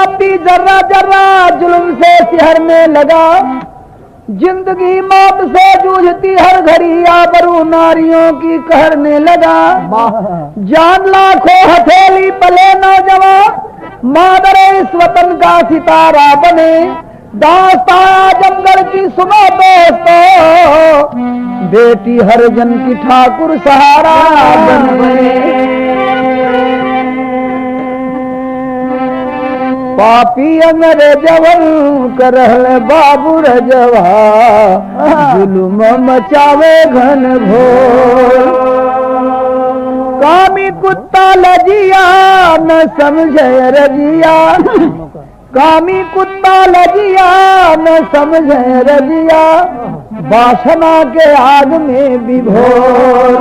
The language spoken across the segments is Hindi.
पापी जर्रा जर्रा जुल्म से सिहरने लगा। जिंदगी मौत से जूझती हर घड़ी आबरू नारियों की कहरने लगा। जान लाखों हथेली पले नौजवान मादरे इस वतन का सितारा बने। दास्तां आजमगढ़ की सुनो दोस्तों, बेटी हरिजन की ठाकुर सहारा बने। पापी अंग्रेजवन करहल बाबू रजवा, जुलुम मचावे घन घोर। कामी कुत्ता लजिया न समझे रजिया, कामी कुत्ता लजिया न समझे रजिया, वासना के आग में विभोर।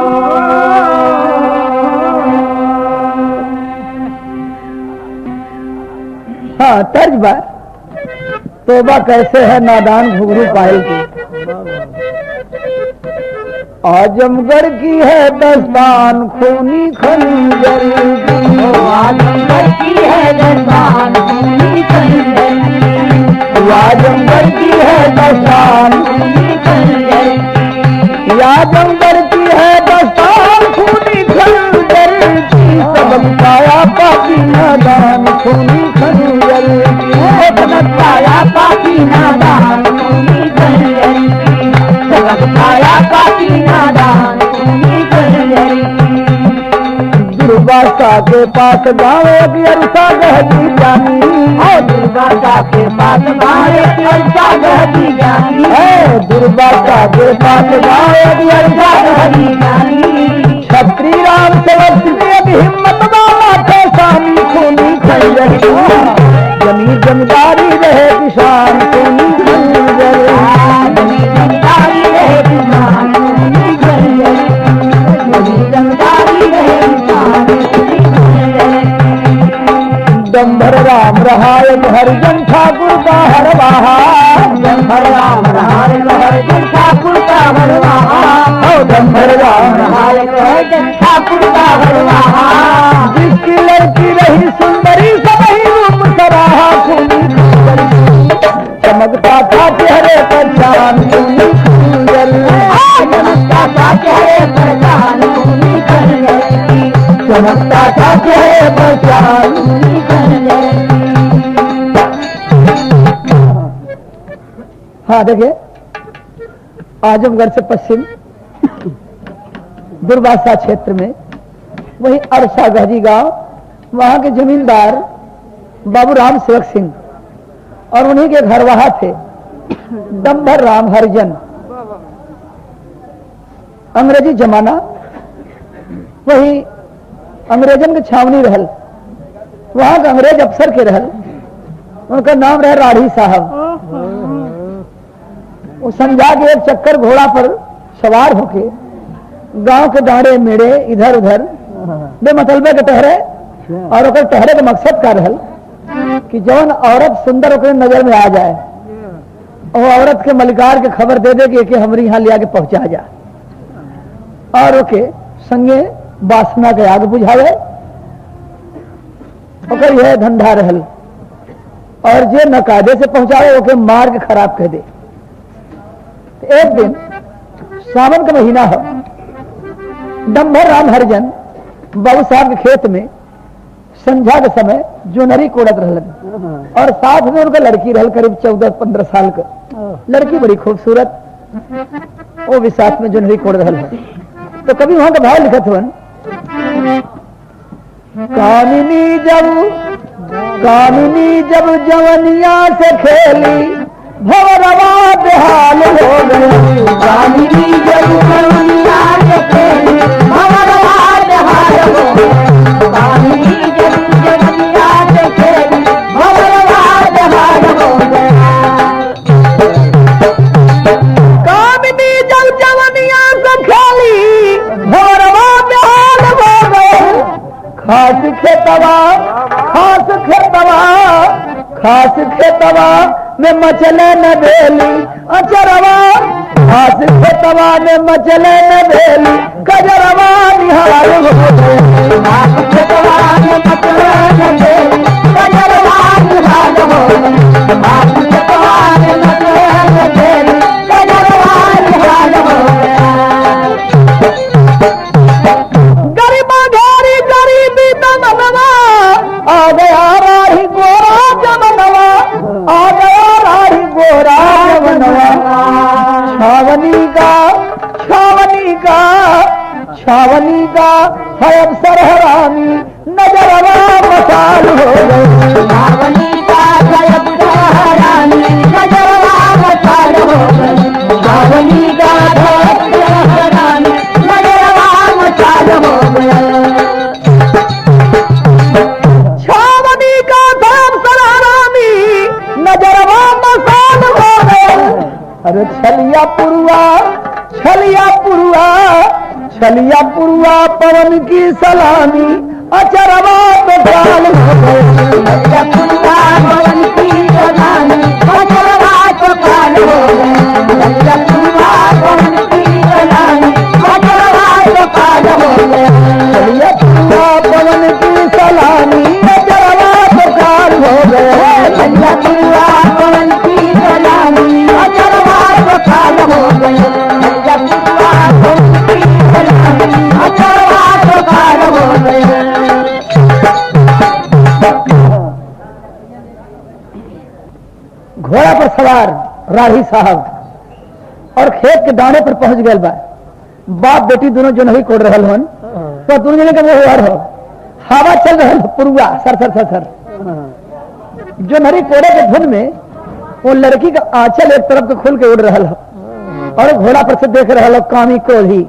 हाँ तर्ज बार तोबा कैसे है नादान घुघरू पायल की। आजमगढ़ की है दस्तान खूनी खंजर की, आजमगढ़ की है दस्तान खूनी खंजर की, आजमगढ़ की है दस्तान खूनी खंजर की, आजमगढ़ की है दस्तान खूनी खंजर की। सबक पाया पापी नादान खूनी खंजर की, सबक पाया पापी नादान खूनी खंजर की, सबक पाया पापी नादान खूनी खंजर की। दुर्वासा के पास गाँव की अरसा गहती जानी, और दुर्वासा के पास गाँव की अरसा गहती जानी है, दुर्वासा के पास गाँव की अरसा गहती जानी। छत्री राम सेवक ने हिम्मत वाला थे सामी खूनी खंजर की, जमीन जमींदारी रहे किसान खूनी खंजर, जमीन जमींदारी रहे किसान खूनी खंजर, जमीन जमींदारी रहे किसान खूनी खंजर। दंभर राम रहायक हरिजन ठाकुर का हरवाहा, दंभर राम रहायक हरिजन ठाकुर का हरवाहा, दंभर राम रहायक हरिजन ठाकुर का हरवाहा। जिसकी लड़की रही सुंदरी सबही रूप सराहा खूनी खंजर, चमकता था चेहरे पर चांद खूनी खंजर, चमकता था चेहरे पर चांद खूनी खंजर, चमकता था चेहरे पर चांद खूनी खंजर। हाँ देखिए, आजमगढ़ से पश्चिम दुर्वासा क्षेत्र में वही अरसा गहरी गांव, वहां के जमींदार बाबू राम सेवक सिंह और उन्हीं के घरवाहा थे दंभर राम हरिजन। अंग्रेजी जमाना वही अंग्रेजन के छावनी रहल, वहां के अंग्रेज अफसर के रहल, उनका नाम रहे राठी साहब। वो संध्या के एक चक्कर घोड़ा पर सवार होके गांव के दाड़े मेड़े इधर उधर बेमतलबे के टहरे, और ओकर टहरे के मकसद का रहल कि जौन औरत सुंदर ओकरे नजर में आ जाए, वो औरत के मलिकार के खबर दे दे कि हमरी यहाँ लिया के पहुंचा जा, और ओके संगे वासना के आग बुझावे, ओकर यह धंधा रहल। और जे न कायदे से पहुंचावे ओके मार के खराब कह दे। एक दिन सावन का महीना हो, दंभर राम हरिजन बाबू साहब के खेत में संध्या के समय जोनरी कोड़त रहलन, और साथ में उनका लड़की रहल करीब 14-15 साल का लड़की, बड़ी खूबसूरत। वो भी साथ में जोनरी कोड़ रहल है। तो कभी वहां का भाव लिखत हुआ, कामिनी जब जवनिया से खेली भवरवा बेहाल हो गई, कामिनी जब जवनिया से खेली भवरवा बेहाल हो गई, कामिनी जब जवनिया से खेली भवरवा बेहाल हो गई, कामिनी जब जवनिया से खेली भवरवा बेहाल हो गई। खास खेतवा में मचले न बेली अचरवा, खास खेतवा में मचले न बेली कजरवा निहाल हो गई, खास खेतवा में मचले न बेली कजरवा निहाल छावनी का है अवसर हरामी नजरवा मसाल हो गए। छावनी का है अवसर हरामी नजरवा मसाल हो गए। छावनी का है अवसर हरामी नजरवा मसाल हो गए। छावनी का है अवसर हरामी नजरवा मसाल हो गए। अरे छलिया पुरुआ पवन की सलामी अचरवा तो ख्याल हो गए। छलिया पुरुआ पवन की सलामी अचरवा तो ख्याल हो गए। छलिया पुरुआ पवन की सलामी अचरवा तो ख्याल हो गए। छलिया पुरुआ पवन की सलामी अचरवा तो ख्याल हो गए। छलिया पुरुआ पवन की सलामी अचरवा तो ख्याल हो गए। छलिया पुरुआ पवन की सलामी अचरवा तो ख्याल हो गए। घोड़ा पर सवार राही साहब और खेत के दाने पर पहुंच गए बा। बाप बेटी दोनों जो नहीं कोड़ रहल हन तो दोनों जने के व्यवहार हो। हवा चल रहल पुरुआ सर सर सर सर जो नरी कोड़े के धुन में वो लड़की का आंचल एक तरफ के खुल के उड़ रहल हो और घोड़ा पर से देख रहल कामी कोढ़ी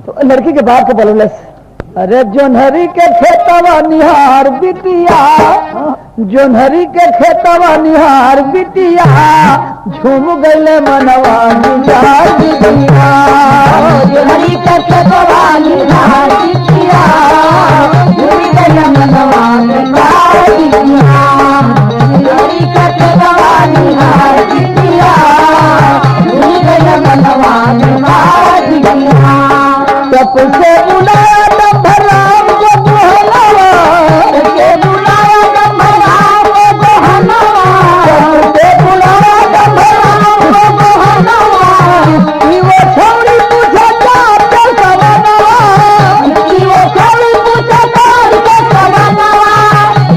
तो लड़की के बाप के बोलस अरे जोनहरी के खेतवा निहार बिटिया जोनहरी के खेतवा निहार बिटिया झूम गईले मनवा निहार बिटिया। जोनहरी के खेतवा निहार बिटिया झूम गईले मनवा निहार बिटिया। जोनहरी के खेतवा निहार बिटिया झूम गईले मनवा निहार बिटिया। सबसे बुलाया राम को दुहनवा के बुलाया राम को दुहनवा के बुलाया राम को दुहनवा कि वो छोड़ी पूछे चार के सवनवा कि वो छोड़ी पूछे चार के सवनवा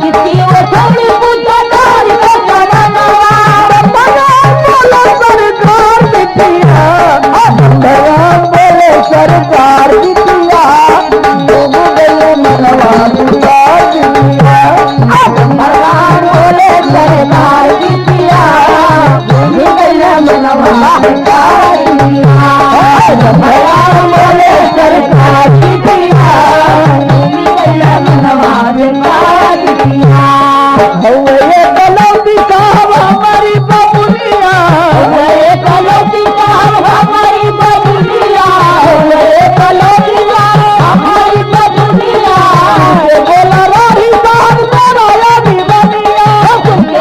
कि वो छोड़ी पूछे चार के सवनवा भगवान बोले सरकार बिटिया भगवान बोले सरकार बिटिया भगवान बोले सरकार बिटिया मनवा भगवान बोले सरकार बिटिया कलौती साहब हमारी बबुलिया कलौती साहब हमारी बबुलिया कलौती साहब हमारी बबुलिया बोला राही साहब कराया दीवानिया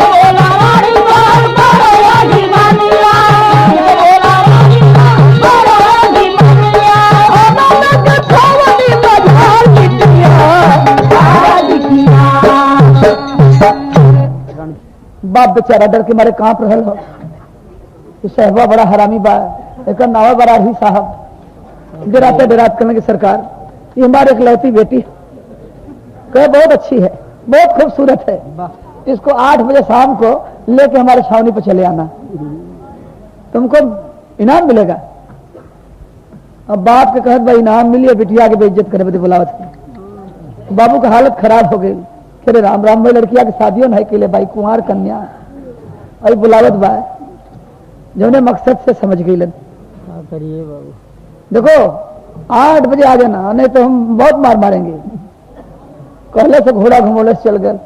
बोला राही साहब कराया दीवानिया बोला राही साहब कराया दीवानिया अनंत छावनी मझार बिटिया बाप बेचारा डर के मारे कांप रहल हो। सहबा बड़ा हरामी बा एक नावा बड़ा ही साहब डराते करने की सरकार ये हमारे एक लौती बेटी कहे बहुत अच्छी है बहुत खूबसूरत है इसको 8 बजे शाम को लेके हमारे छावनी पर चले आना तुमको इनाम मिलेगा। अब बाप के कहत भाई इनाम मिली बिटिया के बेइज्जत करे बदे बुलावत बाबू का हालत खराब हो गई। अरे राम राम भाई लड़किया के शादियों नहीं के लिए भाई कुंवार कन्या और बुलावत बा जो मकसद से समझ गई करिए बाबू देखो 8 बजे आ जाना नहीं तो हम बहुत मार मारेंगे। कहले से घोड़ा घुमोले से चल गए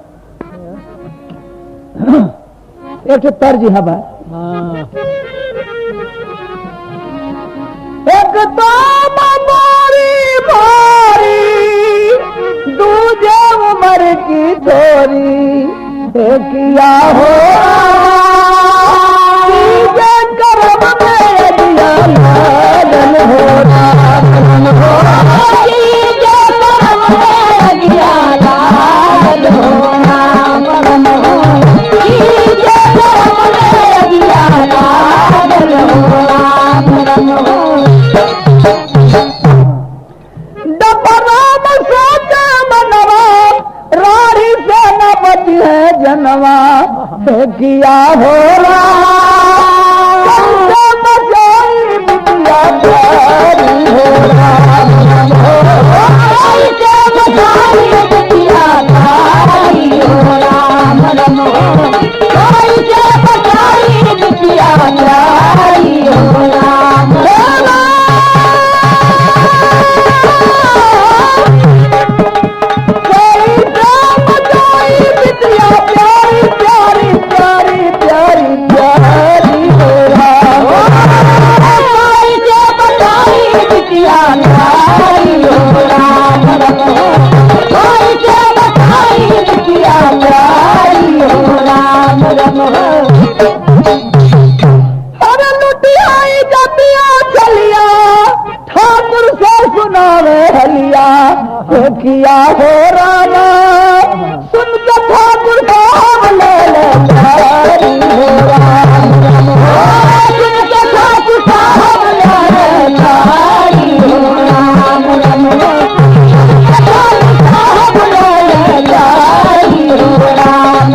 एक तर्ज यहाँ बा एक तो मारी मारी दूजे उम्र की छोरी किया हो करम में दिया लालन हो करम हो करम में दिया लालन हो करम हो करम में दिया लालन हो करम हो डपराम सोचा मनवा राही से न बची है जनवा किया हो बचाई बिटिया प्यारी हो राम राम कोई से बचाई बिटिया प्यारी हो राम राम किया हो रामा सुन के ठाकुर साहब ले प्यारी हो राम सुन के ठाकुर साहब ले प्यारी हो राम साहब ले प्यारी हो राम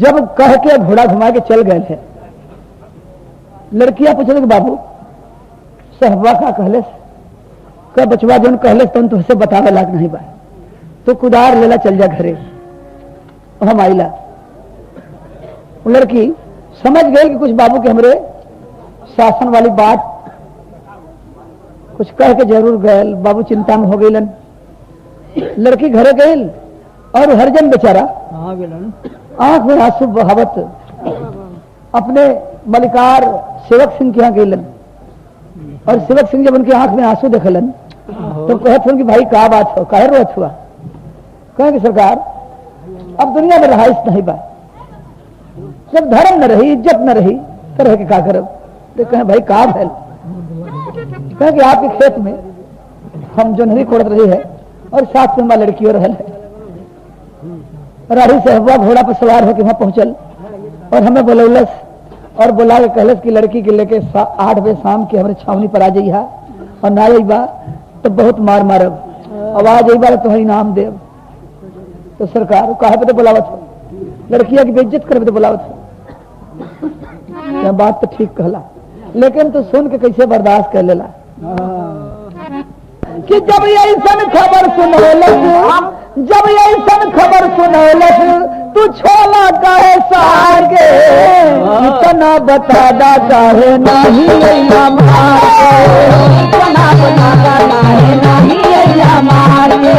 जब कह के घोड़ा घुमा के चल गए थे लड़कियां पूछे कि बाबू सहबा का कहले का बचवा जो कहले तो से बतावे लाग नहीं बा तो कुदार लेला चल जा घरे हम आईला वो लड़की समझ गई कि कुछ बाबू के हमरे शासन वाली बात कुछ कह के जरूर गए बाबू चिंता में हो गईलन लड़की घरे गई और हरजन बेचारा आंख में आंसू बहावत अपने मलिकार सेवक सिंह के यहाँ गईलन और सेवक सिंह जब उनकी आंख में आंसू देखलन तो कहते कि भाई क्या बात हो काहे रोत हुआ कहे कि सरकार अब दुनिया में रहाइश नहीं बा जब धर्म न रही इज्जत न रही तो रह के क्या करब तो कहे भाई का भैल कहे कि आपके खेत में हम जोनहरी कोड़त रही है और साथ में हमारा लड़की रहल है राही साहबा घोड़ा पर सवार होकर वहां पहुंचल और हमें बोलौलस और बोला के कहलस की लड़की के लेके 8 बजे शाम के हमारे छावनी पर आ जाइए और ना अबा तो बहुत मार मारब आवाज अबा तो इनाम देव तो सरकार कहे पे तो बुलावत हो लड़किया की बेइज्जत करे तो बुलावत हो बात तो ठीक कहला लेकिन तो सुन के कैसे बर्दाश्त कर लेला कि जब ऐसा खबर सुनौलस जब ऐसा खबर सुनौलस तू छोला काहे सागे इतना बतादा काहे नहीं अइया मारे इतना बतादा काहे नहीं अइया मारे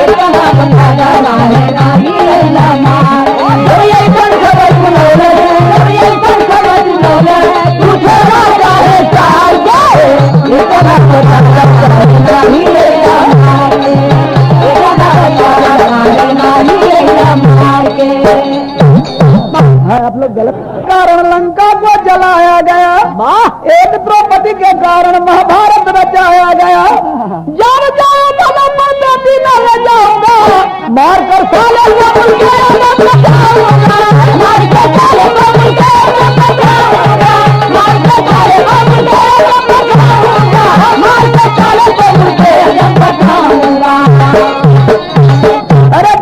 इतना बतादा काहे नहीं अइया मारे जब ऐसा खबर सुनौलस जब ऐसा खबर सुनौलस तू छोला काहे सागे इतना बतादा काहे नहीं अइया मारे आप लोग गलत कारण लंका को जलाया गया एक द्रौपदी के कारण महाभारत रचाया गया जान जाओ भला पद्धति न ले जाऊंगा मार कर साले मार कर साले अरे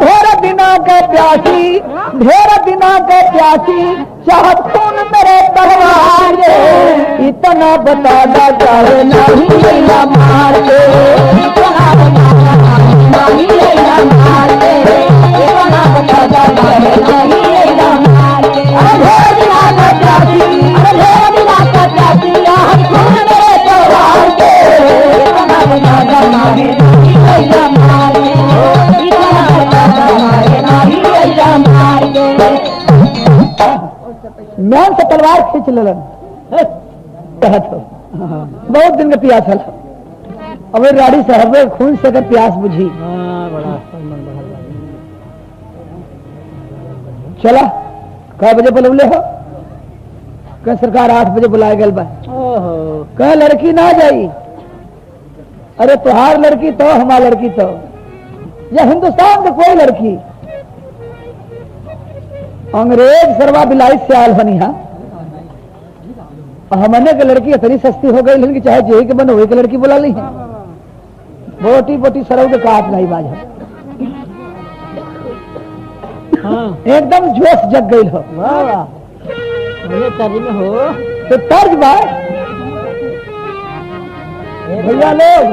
ढेर दिना के प्यासी चाहत खून मेरे तलवार इतना बतादा चाहे नहीं लैला मार के इतना बतादा नहीं लैला मार के इतना बतादा चाहे नहीं लैला मार के ढेर दिना के प्यासी ढेर दिना के प्यासी चाहत खून मेरे तलवार के इतना बतादा चाहे नहीं लैला मार के इतना बतादा चाहे नहीं लैला मार के मैन से तलवार खींच लेलन कहत हो बहुत दिन का प्यास हल अब राड़ी साहब खून से कर प्यास बुझी चला कै बजे बुलवले हो कह सरकार 8 बजे बुलाए गल बा कह लड़की ना जाई अरे तुहार लड़की तो हमार लड़की तो या हिंदुस्तान में कोई लड़की अंग्रेज सरवा बिलाई से आल बनी हा हमने के लड़की इतनी सस्ती हो गई लेकिन चाहे जेही के बनो वही के लड़की बुला ली है बोटी बोटी सरव के काट नहीं बाज एकदम जोश जग गई हो तर्ज में हो तो तर्ज बात भैया लोग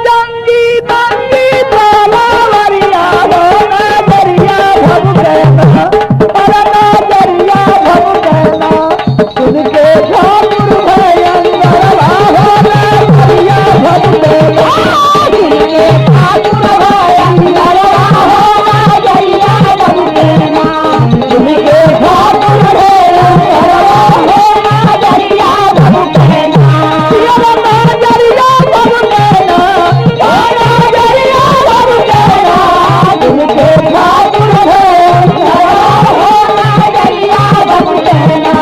जंगी दंगी तलवारिया हो नजरिया भग गया पर नजरिया भग गया सुन के ठाकुर भयंकर हो नजरिया भग गया सुन के ठाकुर भयंकर हो नजरिया भग गया सुन के ठाकुर भयंकर हो नजरिया भग गया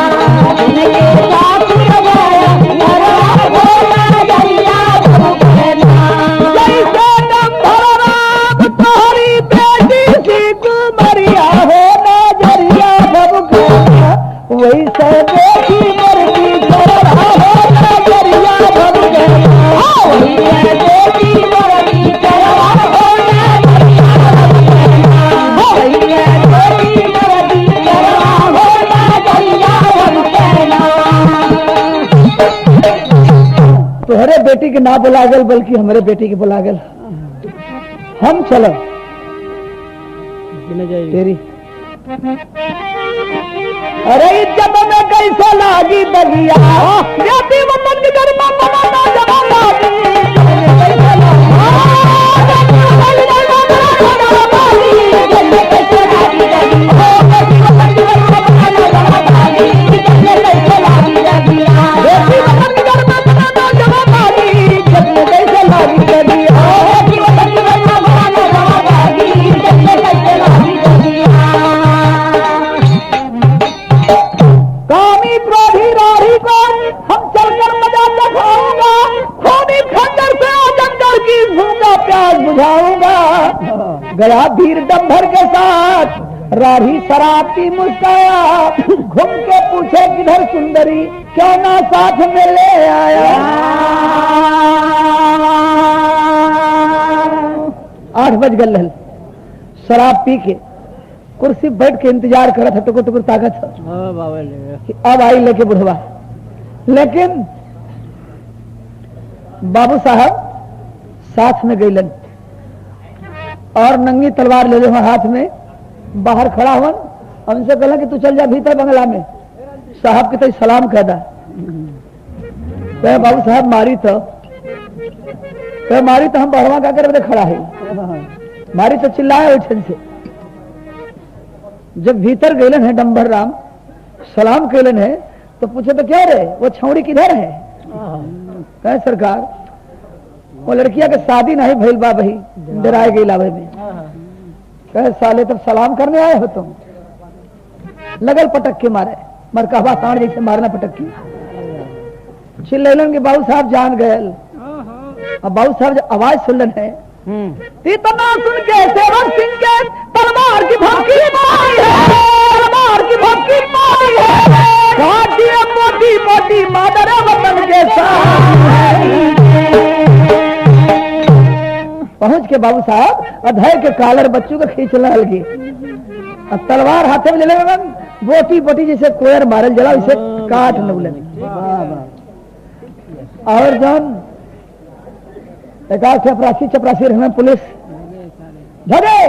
वैसे देखी मरती चरा हो नजरिया भग गया वैसे देखी मरती चरा हो नजरिया भग गया वैसे देखी मरती चरा हो नजरिया भग गया। तोहरे बेटी के ना बुला गल बल्कि हमारे बेटी के बुला गल हम चलो तेरी अरे इज्जत में कैसे लागी बगिया यदि वतन के घर में बनाना जमा लागी कैसे गया वीर डम्भर के साथ राही शराब की मुस्काया घूम के पूछे किधर सुंदरी क्यों ना साथ में ले आया 8 बज गल शराब पी के कुर्सी बैठ के इंतजार करत है टुकुर टुकुर ताकत अब आई लेके बुढ़वा लेकिन बाबू साहब साथ में गईलन और नंगी तलवार ले ले हाथ में बाहर खड़ा हुआ हमसे कहला कि तू चल जा भीतर बंगला में साहब के तो सलाम कहदा बाबू साहब मारी तो हम बहरवा का कर खड़ा है मारी तो चिल्लाए उठन से जब भीतर गए हैं डम्बर राम सलाम कैलन है तो पूछे तो क्या रे वो छौड़ी किधर है कहे सरकार वो लड़किया के शादी नहीं भइल बा भाई डराए गई लावे में कहे साले तब सलाम करने आए हो तुम लगल पटक के मारे मरकाबा सांड जैसे मारना पटक के चिल्लन के बाबू साहब जान गए अब बाबू साहब जब आवाज सुनलन है इतना सुन के सेवक सिंह के तलवार की भक्की मारी है तलवार की भक्की मारी है मोटी मोटी मादर वतन के साथ पहुंच के बाबू साहब अधर के कालर बच्चों को खींचने लगी और तलवार हाथे में ले लेगा बोटी बोटी जैसे कोयर मारल जला इसे काट न और जन चपरासी चपरासी रहना पुलिस भगे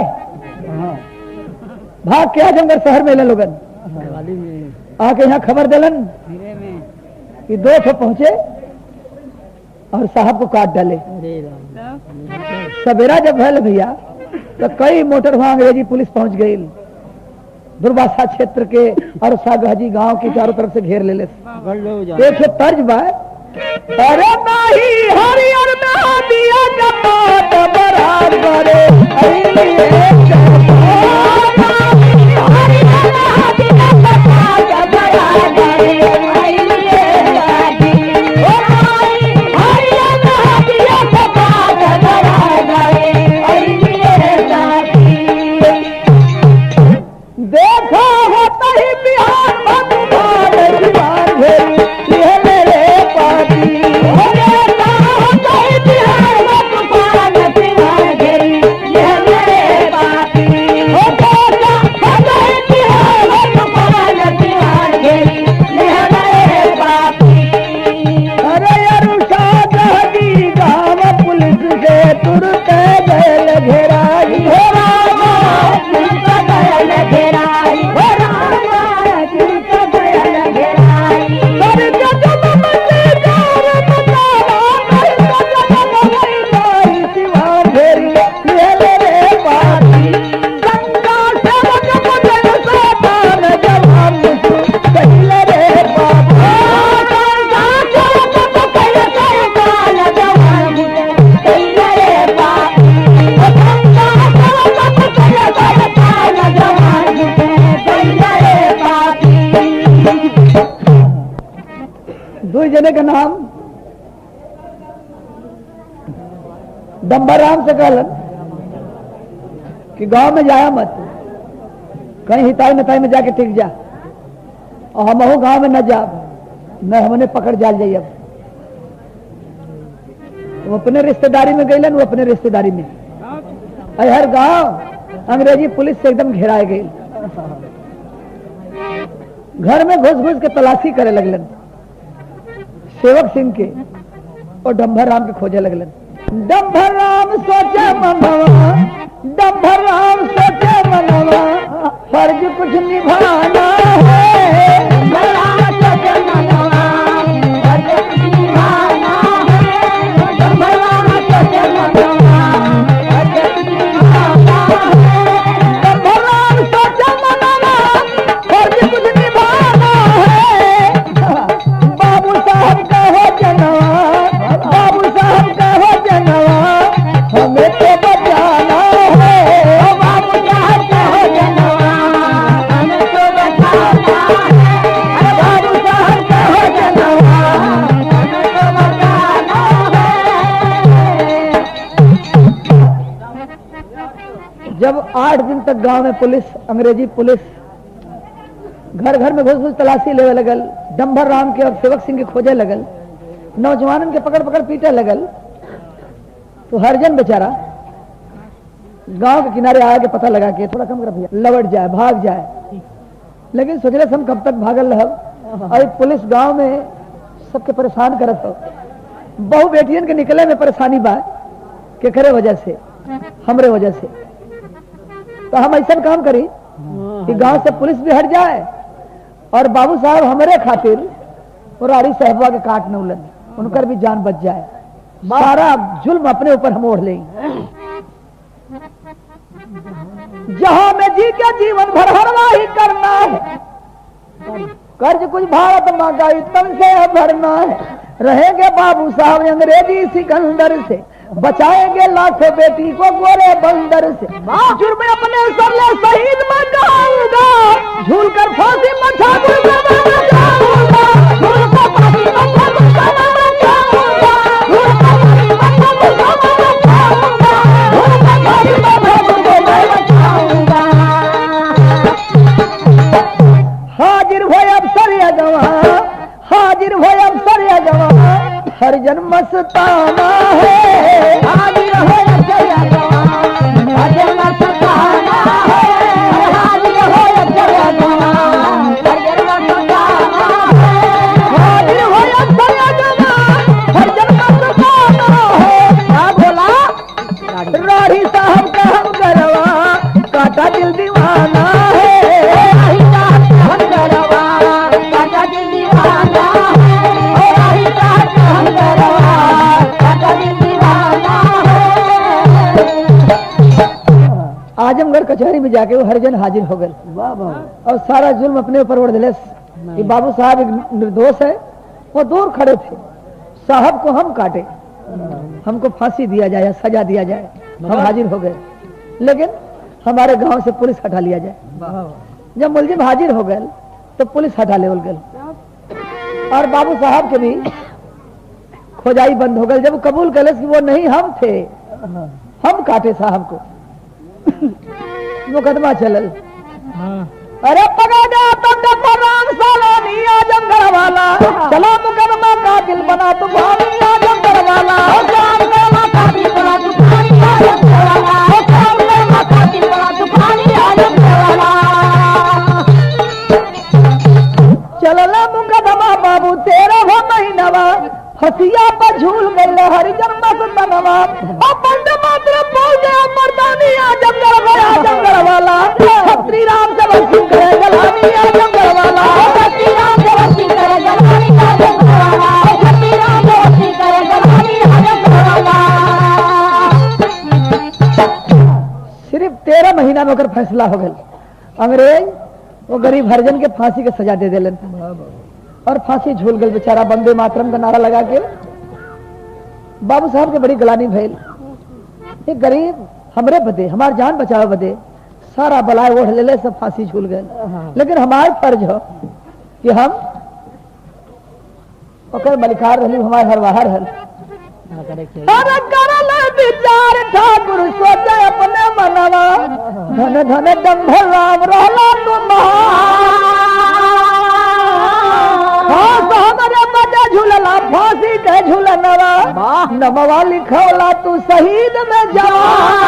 भाग के आजमगढ़ शहर में ले लोगन आके यहाँ खबर दिलन कि 2 पहुंचे और साहब को काट डाले सवेरा जब भल भैया तो कई मोटर वहां अंग्रेजी पुलिस पहुंच गई दुर्वासा क्षेत्र के और सागहाजी गांव के चारों तरफ से घेर ले एक तर्ज बा अरे नहीं हरियर में दिया कपाट बराबर देखो होता ही बिहार मेरे पाती होता ही बिहार राम डम्बर राम से कहलन कि गांव में जाया मत, कहीं हिताई नताई में जाके टिक जा, और हम गांव में न जा, न हमने पकड़ जाल जाइए। अब वो अपने रिश्तेदारी में गईलन, वो अपने रिश्तेदारी में। हर गांव अंग्रेजी पुलिस से एकदम घेराए गई। घर में घुस घुस के तलाशी करे लगलन, सेवक सिंह के और डम्भर राम के खोजे लगलन। डम्भर राम सोचे मनवा, डम्भर राम सोचे मनवा, फर्ज कुछ निभाना है। डम्भर राम सोचे मनवा, फर्ज कुछ निभाना है। डम्भर राम सोचे मनवा, फर्ज कुछ निभाना है। डम्भर राम सोचे मनवा, फर्ज कुछ निभाना है। बाबू साहब का हो जनवा, बाबू साहब का हो जनवा, हमें तो बचाना है। बाबू साहब का हो जनवा, हमें तो बचाना है। अरे बाबू साहब का हो जनवा, हमें तो बचाना है। जब 8 दिन तक गांव में पुलिस, अंग्रेजी पुलिस घर घर में घुस घुस तलाशी लेवे लगल, डम्भर राम के और सेवक सिंह के खोजे लगल, नौजवानन के पकड़ पकड़ पीटे लगल, तो हरजन बेचारा गांव के किनारे आके पता लगा के थोड़ा कम कर भैया, लौट जाए, भाग जाए। लेकिन सोचले हम कब तक भागल रहब, और पुलिस गांव में सबके परेशान करत हो। बहु बेटियन के निकले में परेशानी बा, के करे वजह से, हमरे वजह से। तो हम ऐसा काम करी कि गांव से पुलिस भी हट जाए, और बाबू साहब हमारे खातिर रारी साहबा के काट न उलन, उनकर भी जान बच जाए। सारा जुल्म अपने ऊपर हम ओढ़ लेंगे। जहां में जी के जीवन भर हरवाही करना है, कर्ज कुछ भारत मांगा तन से भरना है। रहेंगे बाबू साहब अंग्रेजी सिकंदर से, बचाएंगे लाखों बेटी को गोरे बंदर से। जुर्म अपने सर ले शहीद में जाऊंगा, झूल कर फांसी मचा दूंगा, झूल कर फांसी मचा दूंगा, झूल कर फांसी मचा दूंगा, झूल कर फांसी मचा दूंगा। हाजिर हो अफसर या जवां, हाजिर हो अफसर या जवां, हर जन्म मस्ताना है। हाजिर हो अफसर या जवान, हर जन्म मस्ताना है। हाजिर हो अफसर या जवान, हर जन्म मस्ताना है। हाजिर हो अफसर या जवान, हर जन्म मस्ताना है। क्या बोला? राही साहब का हम गरवा, काटा दिल दीवाना है। राही साहब का हम गरवा, काटा दिल दीवाना है। राही साहब का हम गरवा, काटा दिल दीवाना है। आजमगढ़ कचहरी में जाके वो हरिजन हाजिर हो गए, और सारा जुल्म अपने ऊपर ओढ़ दिले कि बाबू साहब एक निर्दोष है। वो दूर खड़े थे, साहब को हम काटे, हमको फांसी दिया जाए या सजा दिया जाए। हम हाजिर हो गए, लेकिन हमारे गांव से पुलिस हटा लिया जाए। जब मुलजिम हाजिर हो गए तो पुलिस हटा ले गए, और बाबू साहब के भी खोजाई बंद हो गई। जब कबूल करे कि वो नहीं हम थे, हम काटे साहब को, मुकदमा चलल। अरे पकड़ा गया तब डम्भर राम सालानी आजमगढ़ वाला, चला मुकदमा कातिल बना तूफानी आजमगढ़ वाला। मुकदमा कातिल बना तूफानी आजमगढ़ वाला, मुकदमा कातिल बना तूफानी आजमगढ़ वाला। चलला मुकदमा बाबू 13वां महीनावा, हसिया पर झूल गई हरिजन मस्तनवा। बंद मात्र पहुंचे मर्दानी आजमगढ़ वाला, आजमगढ़ वाला। श्री राम से बंसी करे जलानी आजमगढ़ वाला, श्री राम से बंसी करे जलानी आजमगढ़ वाला, श्री राम से बंसी करे जलानी आजमगढ़ वाला। सिर्फ 13 महीना में फैसला हो गया। अंग्रेज वो गरीब हरिजन के फांसी के सजा दे दिलन, और फांसी झूल गई बेचारा। बंदे मातरम का नारा लगा के बाबू साहब के बड़ी गलानी भइल। एक गरीब हमरे बदे, हमार जान बचाव बदे सारा बलाय ओढ़ ले, सब फांसी झूल गए। लेकिन हमारा फर्ज हो कि हम ओकर मलिकार रहली हमारे हरवाहर हल अरे करल विचार ठाकुर सोचे अपने मनवा धन धन डम्भर राम रहला तुम हमरे बजे झूलला फांसी के झूलनवा नमवा लिखौला तू शहीद में जवान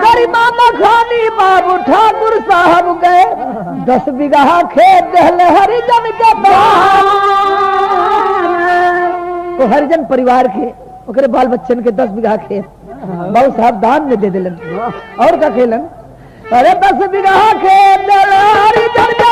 गरिमा मखानी बाबू ठाकुर साहब गए 10 बीघा खेत दहले हरिजन के तो हरिजन परिवार के ओकरे बाल बच्चन के 10 बीघा खेत बाबू साहब दान में दे दिलन और का खेलन अरे 10 बीघा खेत दहले हरिजन के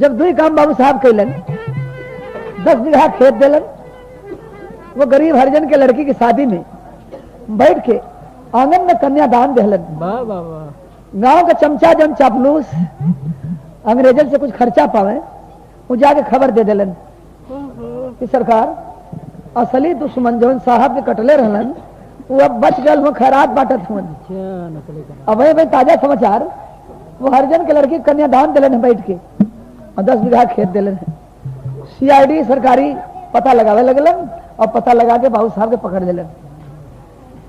जब दुई काम बाबू साहब कैलन 10 बीघा खेत दिलन वो गरीब हरिजन के लड़की की शादी में बैठ के आंगन में कन्यादान दिलन गांव का चमचा जन चापलूस अंग्रेजन से कुछ खर्चा पावे वो जाके खबर दे दिलन कि सरकार असली दुश्मन जौन साहब के कटले रहलन वो अब बच गल वो खैरात बांटत हुन अब भाई ताजा समाचार वो हरिजन के लड़की कन्यादान दिलन बैठ के और 10 बीघा खेत दिलन सीआईडी सरकारी पता लगावे लगलन और पता लगा के बाबू साहब के पकड़ दिलन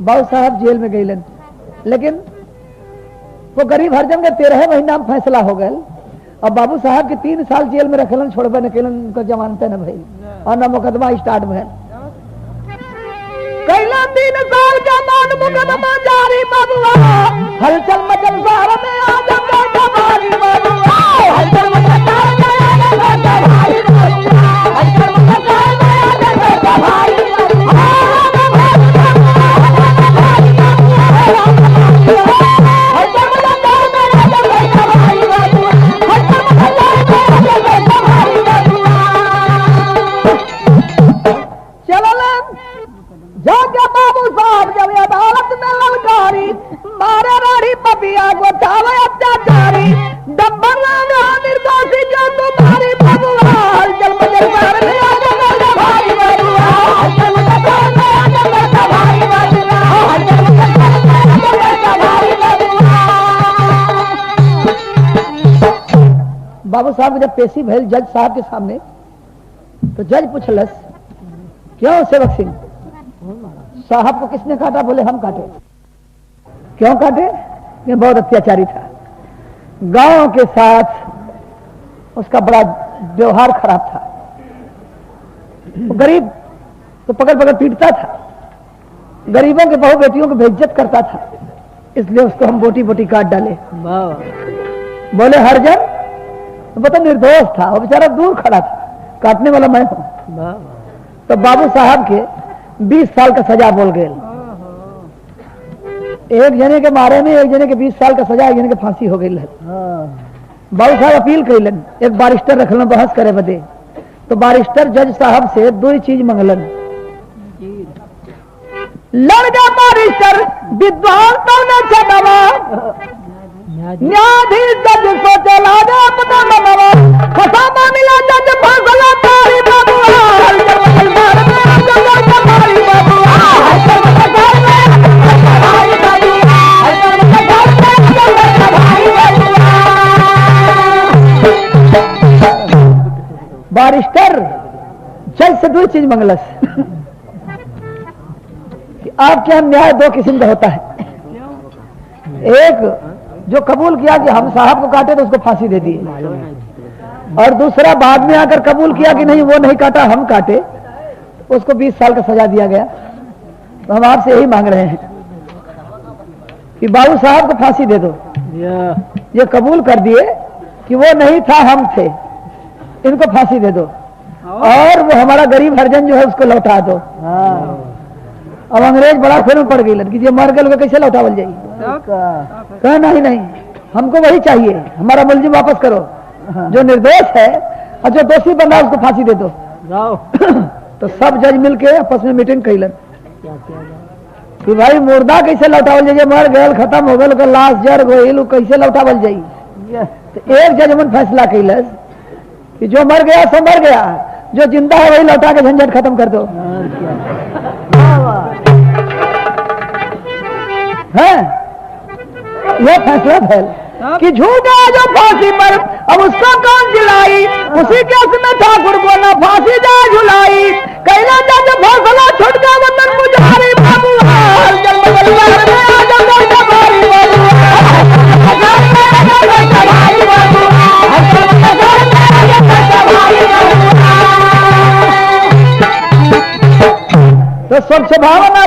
बाबू साहब जेल में गईलन लेकिन वो गरीब हरिजन के 13 महीना में फैसला हो गया और बाबू साहब के 3 साल जेल में रखलन छोड़बे न केलन उनको जमानत न भइल और न मुकदमा स्टार्ट भइल कैला 3 साल का मान मुकदमा जारी बाबूआ हलचल मचल शहर में आ जब हमारी बाबूआ हलचल मचल शहर में आ जब हमारी बाबूआ हलचल मचल शहर में आ जब हमारी बाबूआ जाके बाबू साहब जब अदालत में ललकारी मारे रानी पपिया को चावे अत्याचारी डब्बर निर्दोषी जो तुम्हारी बबुआ हलचल मचल शहर में आ जब भाई बबुआ हलचल मचल शहर में आ जब भाई बबुआ हलचल मचल शहर में आ जब भाई बबुआ। बाबू साहब जब पेशी भइल जज साहब के सामने तो जज पूछलस क्यों सेवक सिंह साहब को किसने काटा बोले हम काटे क्यों काटे ये बहुत अत्याचारी था गांव के साथ उसका बड़ा व्यवहार खराब था गरीब तो पकड़ पकड़ पीटता था गरीबों के बहु बेटियों को बेइज्जत करता था इसलिए उसको हम बोटी बोटी काट डाले बोले हरजन तो बता निर्दोष था वो बेचारा दूर खड़ा था काटने वाला मैं हूं तो बाबू साहब के 20 साल का सजा बोल गए एक जने के मारे में एक जने के 20 साल का सजा एक जने के फांसी हो गई बाबू साहब अपील कैलन एक बारिस्टर रखलन बहस करे बदे तो बारिस्टर जज साहब से 2 चीज मंगलन लड़ गया बारिस्टर विद्वान तो न चढ़वा न्यायाधीश जज सोचे लागे अपना मनवा खसामा मिला जज फैसला तारी बाबूआ हलचल मचल शहर में आ जब हमारी बाबूआ हलचल मचल शहर में आ जब हमारी बाबूआ हलचल मचल शहर में आ जब हमारी बाबूआ। बारिस्टर जज से 2 चीज मंगलस कि आपके यहाँ न्याय 2 किस्म का होता है एक जो कबूल किया कि हम साहब को काटे तो उसको फांसी दे दिए और दूसरा बाद में आकर कबूल किया कि नहीं वो नहीं काटा हम काटे, उसको 20 साल का सजा दिया गया। तो हम आपसे यही मांग रहे हैं कि बाबू साहब को फांसी दे दो। ये कबूल कर दिए कि वो नहीं था हम थे, इनको फांसी दे दो और वो हमारा गरीब हरिजन जो है उसको लौटा दो। अब अंग्रेज बड़ा फिल्म पड़ गई लड़की, ये मर गए कैसे लौटावल जाएगी? कहा नहीं हमको वही चाहिए, हमारा मुलजिम वापस करो जो निर्दोष है, और जो दोषी बंदा उसको फांसी दे दो। तो सब जज मिलके आपस में मीटिंग कैलन कि भाई मुर्दा कैसे लौटावल जाइए, मर गए खत्म हो गए, लाश जर गई कैसे लौटावल जाइए? तो एक जज मन फैसला कैलस कि जो मर गया सो मर गया, जो जिंदा है वही लौटा के झंझट खत्म कर दो। है यह फैसला फैल कि झूठा जो फांसी पर अब उसको कौन जिलाई, उसी केस में ठाकुर को ना फांसी जा झुलाई। कहना जज फैसला छुटका वतन मुजारी बाबू हाल जन्म परिवार में आजम का भारी तो स्वच्छ भावना